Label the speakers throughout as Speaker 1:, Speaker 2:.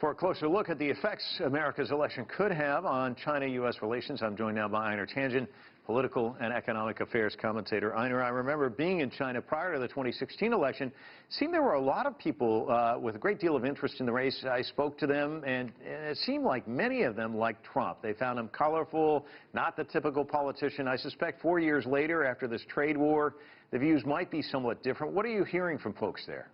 Speaker 1: For a closer look at the effects America's election could have on China-U.S. relations, I'm joined now by Einar Tangen, political and economic affairs commentator. Einar, I remember being in China prior to the 2016 election. It seemed there were a lot of people with a great deal of interest in the race. I spoke to them, and it seemed like many of them liked Trump. They found him colorful, not the typical politician. I suspect 4 years later, after this trade war, the views might be somewhat different. What are you hearing from folks there?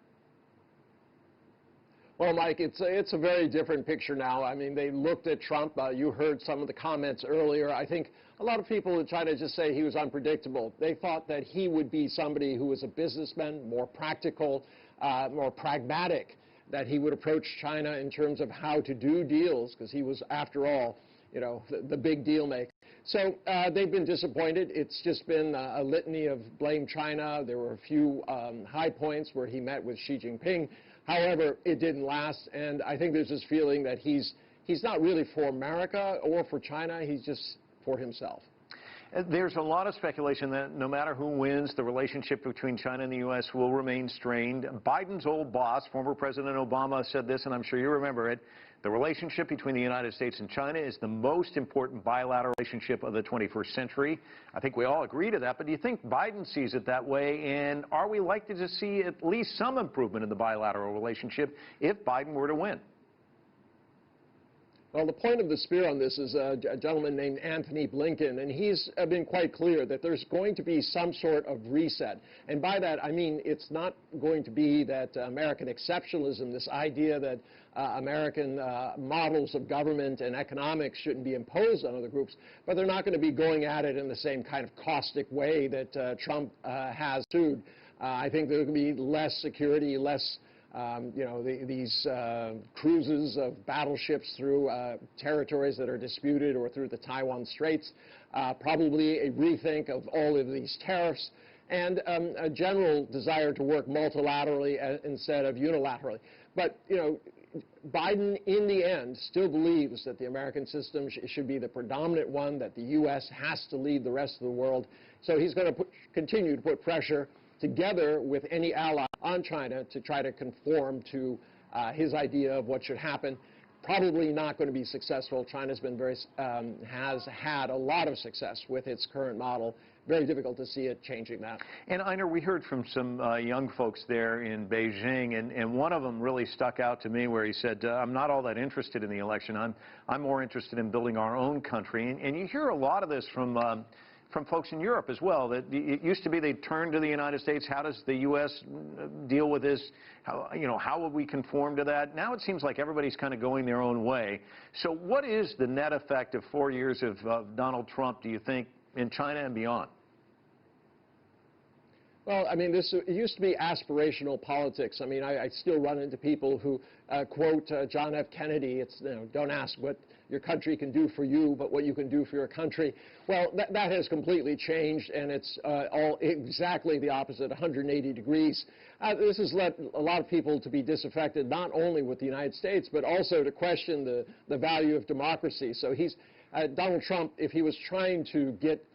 Speaker 2: Well, Mike, it's a very different picture now. I mean, they looked at Trump. You heard some of the comments earlier. I think a lot of people in China just say he was unpredictable. They thought that he would be somebody who was a businessman, more practical, more pragmatic, that he would approach China in terms of how to do deals, because he was, after all, you know, the big deal maker. So they've been disappointed. It's just been a litany of blame China. There were a few high points where he met with Xi Jinping. However, it didn't last, and I think there's this feeling that he's not really for America or for China. He's just for himself.
Speaker 1: There's a lot of speculation that no matter who wins, the relationship between China and the U.S. will remain strained. Biden's old boss, former President Obama, said this, and I'm sure you remember it: the relationship between the United States and China is the most important bilateral relationship of the 21st century. I think we all agree to that, but do you think Biden sees it that way, and are we likely to see at least some improvement in the bilateral relationship if Biden were to win?
Speaker 2: Well, the point of the spear on this is a gentleman named Antony Blinken, and he's been quite clear that there's going to be some sort of reset. And by that, I mean it's not going to be that American exceptionalism, this idea that American models of government and economics shouldn't be imposed on other groups, but they're not going to be going at it in the same kind of caustic way that Trump has sued. I think there will be less security, less you know, these cruises of battleships through territories that are disputed or through the Taiwan Straits, probably a rethink of all of these tariffs, and a general desire to work multilaterally instead of unilaterally. But, you know, Biden, in the end, still believes that the American system should be the predominant one, that the U.S. has to lead the rest of the world. So he's going to continue to put pressure together with any ally on China to try to conform to his idea of what should happen. Probably not going to be successful. China's been has had a lot of success with its current model. Very difficult to see it changing that.
Speaker 1: And Einar, we heard from some young folks there in Beijing, and one of them really stuck out to me, where he said, I'm not all that interested in the election. I'm more interested in building our own country. And you hear a lot of this from folks in Europe as well, that it used to be they turned to the United States. How does the U.S. deal with this? How would we conform to that? Now it seems like everybody's kind of going their own way. So what is the net effect of 4 years of Donald Trump, do you think, in China and beyond?
Speaker 2: Well, I mean, it used to be aspirational politics. I mean, I still run into people who quote John F. Kennedy. It's, you know, don't ask what your country can do for you, but what you can do for your country. Well, that has completely changed, and it's all exactly the opposite, 180 degrees. This has led a lot of people to be disaffected, not only with the United States, but also to question the value of democracy. So Donald Trump, if he was trying to get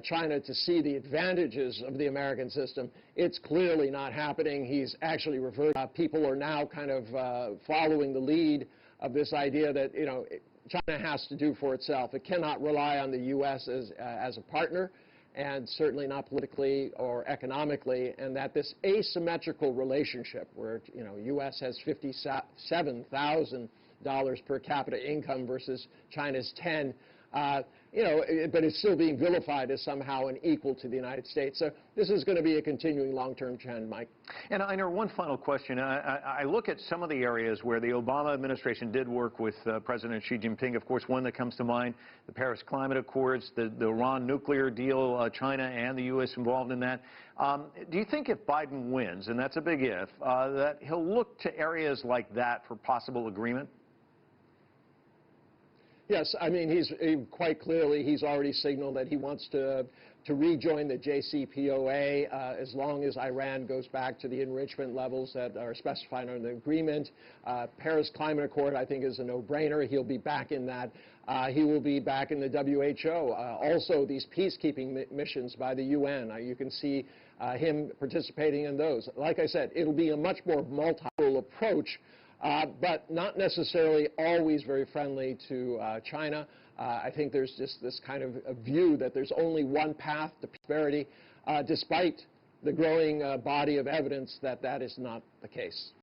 Speaker 2: China to see the advantages of the American system, it's clearly not happening. He's actually reversed. People are now kind of following the lead of this idea that, you know, China has to do for itself. It cannot rely on the U.S. as a partner, and certainly not politically or economically, and that this asymmetrical relationship where, you know, U.S. has $57,000 per capita income versus China's 10, you know, but it's still being vilified as somehow an equal to the United States. So this is going to be a continuing long-term trend, Mike.
Speaker 1: And Einar, one final question. I look at some of the areas where the Obama administration did work with President Xi Jinping. Of course, one that comes to mind, the Paris Climate Accords, the Iran nuclear deal, China and the U.S. involved in that. Do you think if Biden wins, and that's a big if, that he'll look to areas like that for possible agreement?
Speaker 2: Yes, I mean, quite clearly he's already signaled that he wants to rejoin the JCPOA as long as Iran goes back to the enrichment levels that are specified in the agreement. Paris Climate Accord, I think, is a no-brainer. He'll be back in that. He will be back in the WHO. Also, these peacekeeping missions by the UN, you can see him participating in those. Like I said, it'll be a much more multilateral approach but not necessarily always very friendly to China. I think there's just this kind of a view that there's only one path to prosperity, despite the growing body of evidence that that is not the case.